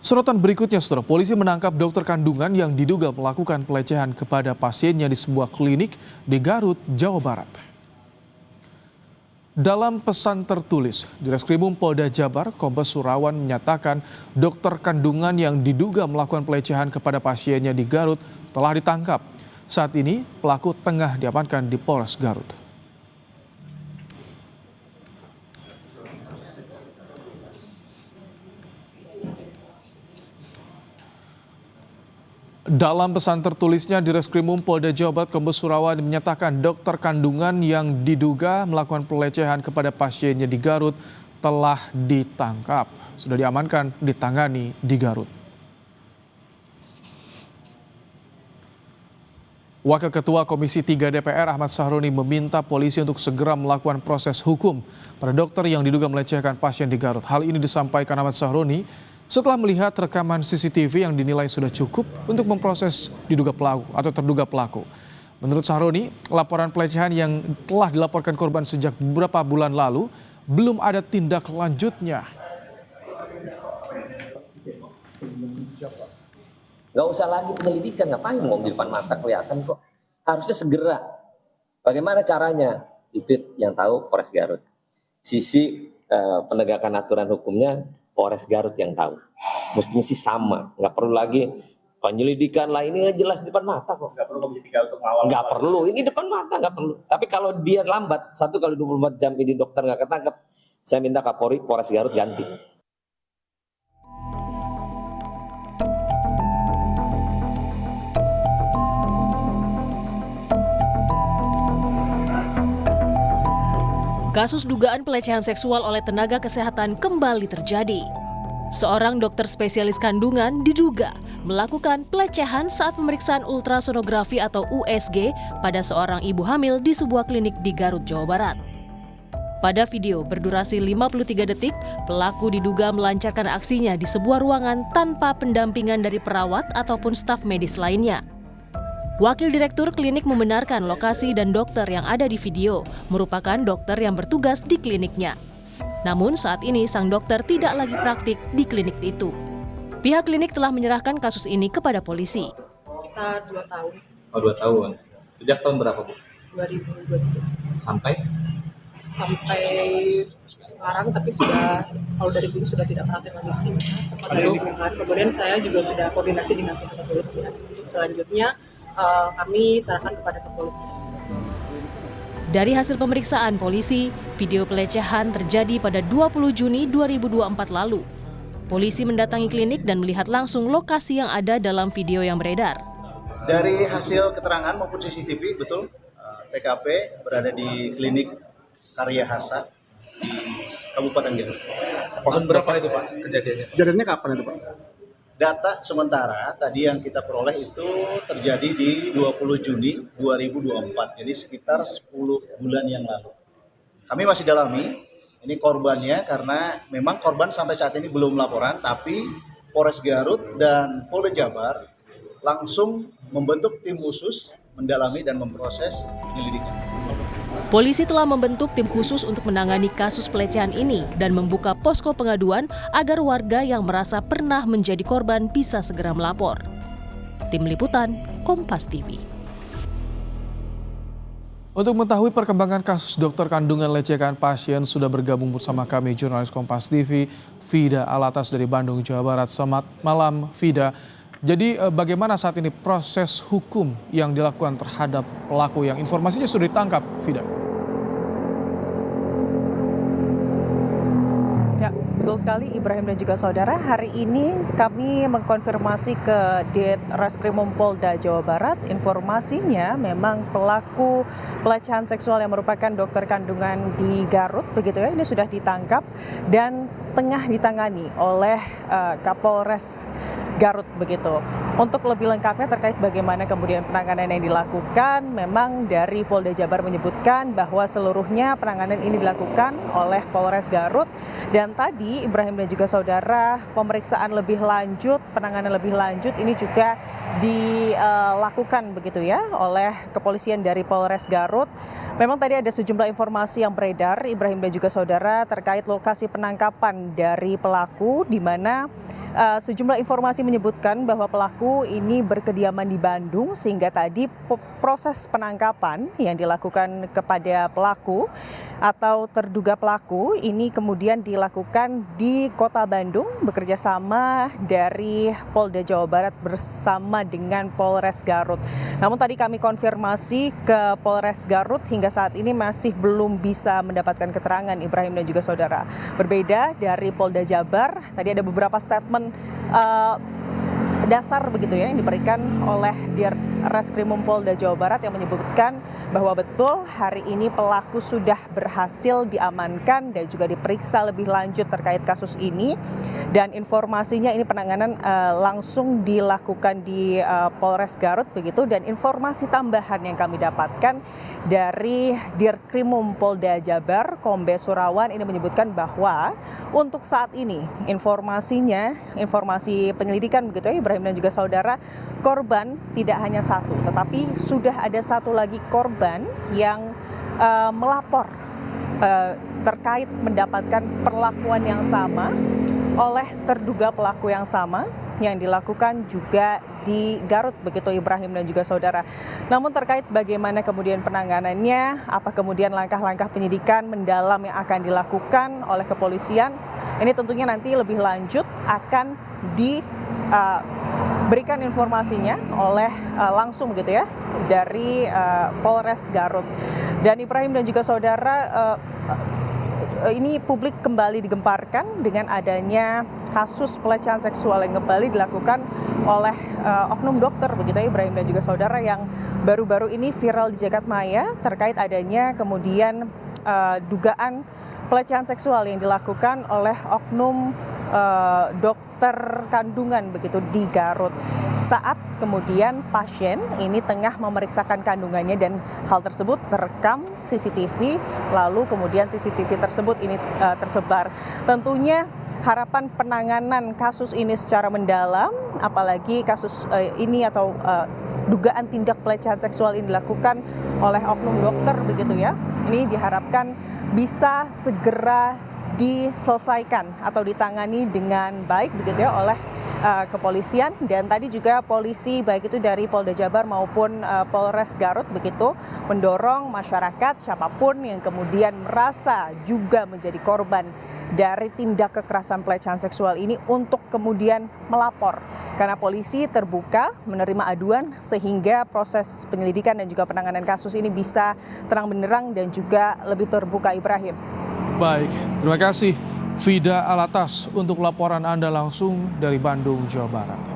Sorotan berikutnya, saudara, polisi menangkap dokter kandungan yang diduga melakukan pelecehan kepada pasiennya di sebuah klinik di Garut, Jawa Barat. Dalam pesan tertulis, Direskrimum Polda Jabar, Kombes Surawan menyatakan dokter kandungan yang diduga melakukan pelecehan kepada pasiennya di Garut telah ditangkap. Saat ini pelaku tengah diamankan di Polres Garut. Dalam pesan tertulisnya, Direskrimum Polda Jawa Barat, Kombes Surawan menyatakan dokter kandungan yang diduga melakukan pelecehan kepada pasiennya di Garut telah ditangkap. Sudah diamankan, ditangani di Garut. Wakil Ketua Komisi 3 DPR Ahmad Sahroni meminta polisi untuk segera melakukan proses hukum pada dokter yang diduga melecehkan pasien di Garut. Hal ini disampaikan Ahmad Sahroni setelah melihat rekaman CCTV yang dinilai sudah cukup untuk memproses diduga pelaku atau terduga pelaku. Menurut Sahroni, laporan pelecehan yang telah dilaporkan korban sejak beberapa bulan lalu belum ada tindak lanjutnya. Nggak usah lagi penyelidikan, ngapain ngomong di depan mata kelihatan kok. Harusnya segera. Bagaimana caranya? Itu yang tahu Polres Garut. Sisi penegakan aturan hukumnya Polres Garut yang tahu. Mestinya sih sama, nggak perlu lagi penyelidikan lah, ini jelas di depan mata kok. Nggak perlu Komisi 3 untuk mengawal. Nggak perlu, ini depan mata nggak perlu. Tapi kalau dia lambat, 1x24 jam ini dokter nggak ketangkep, saya minta Kapolri Polres Garut ganti. Kasus dugaan pelecehan seksual oleh tenaga kesehatan kembali terjadi. Seorang dokter spesialis kandungan diduga melakukan pelecehan saat pemeriksaan ultrasonografi atau USG pada seorang ibu hamil di sebuah klinik di Garut, Jawa Barat. Pada video berdurasi 53 detik, pelaku diduga melancarkan aksinya di sebuah ruangan tanpa pendampingan dari perawat ataupun staf medis lainnya. Wakil Direktur Klinik membenarkan lokasi dan dokter yang ada di video merupakan dokter yang bertugas di kliniknya. Namun saat ini sang dokter tidak lagi praktik di klinik itu. Pihak klinik telah menyerahkan kasus ini kepada polisi. Sekitar 2 tahun. Oh, 2 tahun. Sejak tahun berapa, Bu? 2023. Sampai Sekarang, tapi kalau dari dulu sudah tidak praktek lagi di sini. Sempat ada lingkungan. Kemudian saya juga sudah koordinasi dengan pihak kepolisian. Selanjutnya kami serahkan kepada kepolisian. Dari hasil pemeriksaan polisi, video pelecehan terjadi pada 20 Juni 2024 lalu. Polisi mendatangi klinik dan melihat langsung lokasi yang ada dalam video yang beredar. Dari hasil keterangan maupun CCTV, betul, TKP berada di klinik Karya Hasa di Kabupaten Garut. tahun berapa itu, Pak, kejadiannya? Kejadiannya kapan itu, Pak? Data sementara tadi yang kita peroleh itu terjadi di 20 Juni 2024, jadi sekitar 10 bulan yang lalu. Kami masih dalami ini korbannya karena memang korban sampai saat ini belum laporan, tapi Polres Garut dan Polda Jabar langsung membentuk tim khusus mendalami dan memproses penyelidikan. Polisi telah membentuk tim khusus untuk menangani kasus pelecehan ini dan membuka posko pengaduan agar warga yang merasa pernah menjadi korban bisa segera melapor. Tim Liputan, Kompas TV. Untuk mengetahui perkembangan kasus dokter kandungan lecehkan pasien, sudah bergabung bersama kami jurnalis Kompas TV, Fida Alatas dari Bandung, Jawa Barat. Selamat malam, Fida. Jadi bagaimana saat ini proses hukum yang dilakukan terhadap pelaku yang informasinya sudah ditangkap, Fida? Ya, betul sekali Ibrahim dan juga saudara. Hari ini kami mengkonfirmasi ke Direskrimum Polda Jawa Barat. Informasinya memang pelaku pelecehan seksual yang merupakan dokter kandungan di Garut, begitu ya, ini sudah ditangkap dan tengah ditangani oleh Kapolres Garut begitu. Untuk lebih lengkapnya terkait bagaimana kemudian penanganan yang dilakukan, memang dari Polda Jabar menyebutkan bahwa seluruhnya penanganan ini dilakukan oleh Polres Garut. Dan tadi Ibrahim dan juga saudara, pemeriksaan lebih lanjut, penanganan lebih lanjut ini juga dilakukan begitu ya oleh kepolisian dari Polres Garut. Memang tadi ada sejumlah informasi yang beredar, Ibrahim dan juga saudara, terkait lokasi penangkapan dari pelaku, di mana sejumlah informasi menyebutkan bahwa pelaku ini berkediaman di Bandung sehingga tadi proses penangkapan yang dilakukan kepada pelaku atau terduga pelaku ini kemudian dilakukan di Kota Bandung bekerja sama dari Polda Jawa Barat bersama dengan Polres Garut. Namun tadi kami konfirmasi ke Polres Garut hingga saat ini masih belum bisa mendapatkan keterangan Ibrahim dan juga saudara. Berbeda dari Polda Jabar, tadi ada beberapa statement dasar begitu ya yang diberikan oleh Reskrimum Polda Jawa Barat yang menyebutkan bahwa betul hari ini pelaku sudah berhasil diamankan dan juga diperiksa lebih lanjut terkait kasus ini, dan informasinya ini penanganan langsung dilakukan di Polres Garut begitu. Dan informasi tambahan yang kami dapatkan dari Dirkrimum Polda Jabar Kombes Surawan ini menyebutkan bahwa untuk saat ini informasi penyelidikan begitu ya Ibrahim dan juga saudara, korban tidak hanya satu tetapi sudah ada satu lagi korban yang melapor terkait mendapatkan perlakuan yang sama oleh terduga pelaku yang sama yang dilakukan juga di Garut begitu Ibrahim dan juga saudara. Namun terkait bagaimana kemudian penanganannya, apa kemudian langkah-langkah penyidikan mendalam yang akan dilakukan oleh kepolisian, ini tentunya nanti lebih lanjut akan diberikan informasinya oleh langsung begitu ya dari Polres Garut. Dan Ibrahim dan juga saudara, ini publik kembali digemparkan dengan adanya kasus pelecehan seksual yang kembali dilakukan oleh oknum dokter begitu ya Ibrahim dan juga saudara, yang baru-baru ini viral di jagat maya terkait adanya kemudian dugaan pelecehan seksual yang dilakukan oleh oknum dokter kandungan begitu di Garut saat kemudian pasien ini tengah memeriksakan kandungannya, dan hal tersebut terekam CCTV, lalu kemudian CCTV tersebut ini tersebar. Tentunya harapan penanganan kasus ini secara mendalam, apalagi kasus ini atau dugaan tindak pelecehan seksual ini dilakukan oleh oknum dokter begitu ya, ini diharapkan bisa segera diselesaikan atau ditangani dengan baik begitu ya oleh kepolisian. Dan tadi juga polisi baik itu dari Polda Jabar maupun Polres Garut begitu mendorong masyarakat siapapun yang kemudian merasa juga menjadi korban dari tindak kekerasan pelecehan seksual ini untuk kemudian melapor, karena polisi terbuka menerima aduan sehingga proses penyelidikan dan juga penanganan kasus ini bisa terang benderang dan juga lebih terbuka. Ibrahim. Baik, terima kasih Vida Alatas untuk laporan Anda langsung dari Bandung, Jawa Barat.